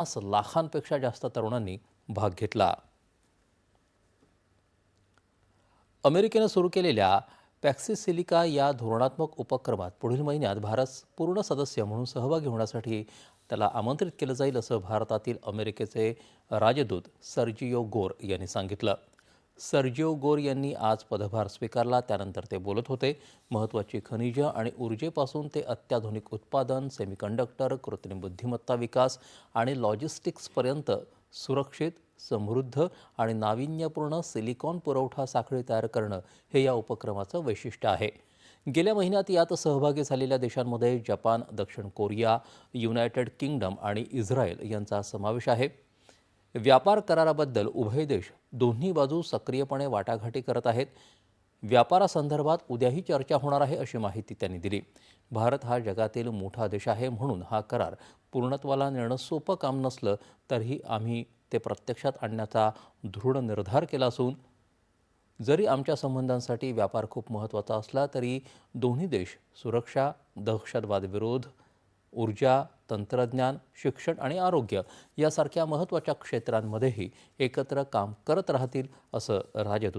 लाखांपेक्षा जास्त तरुणांनी भाग घेतला। अमेरिकेनं सुरू केलेल्या पॅक्सिसिलिका या धोरणात्मक उपक्रमात पुढील महिन्यात भारत पूर्ण सदस्य म्हणून सहभागी होण्यासाठी त्याला आमंत्रित केलं जाईल, असं भारतातील अमेरिकेचे राजदूत सर्जिओ गोर यांनी सांगितलं। सर्जिओ गोर यांनी आज पदभार स्वीकारला, त्यानंतर ते बोलत होते। महत्त्वाची खनिजं आणि ऊर्जेपासून ते अत्याधुनिक उत्पादन, सेमीकंडक्टर, कृत्रिम बुद्धिमत्ता विकास आणि लॉजिस्टिक्सपर्यंत सुरक्षित, समृद्ध आणि नाविन्यपूर्ण सिलिकॉन पुरवठा साखळी तयार करणं हे या उपक्रमाचं वैशिष्ट्य आहे। गेल्या महिन्यात यात सहभागी झालेल्या देशांमध्ये जपान, दक्षिण कोरिया, युनायटेड किंगडम आणि इस्रायल यांचा समावेश आहे। व्यापार कराराबद्दल उभय देश दोन्ही बाजू सक्रियपणे वाटाघाटी करत आहेत। व्यापारासंदर्भात उद्याही चर्चा होणार आहे, अशी माहिती त्यांनी दिली। भारत हा जगातील मोठा देश आहे, म्हणून हा करार पूर्णत्वाला नेणं सोपं काम नसलं तरीही आम्ही ते प्रत्यक्षात आणण्याचा दृढ निर्धार केला असून जरी आमच्या संबंधांसाठी व्यापार खूप महत्त्वाचा असला तरी दोन्ही देश सुरक्षा, दहशतवाद विरोध, ऊर्जा, तंत्रज्ञान, शिक्षण आणि आरोग्य यासारख्या महत्त्वाच्या क्षेत्रांमध्येही एकत्र काम करत राहतील, असं राजदूत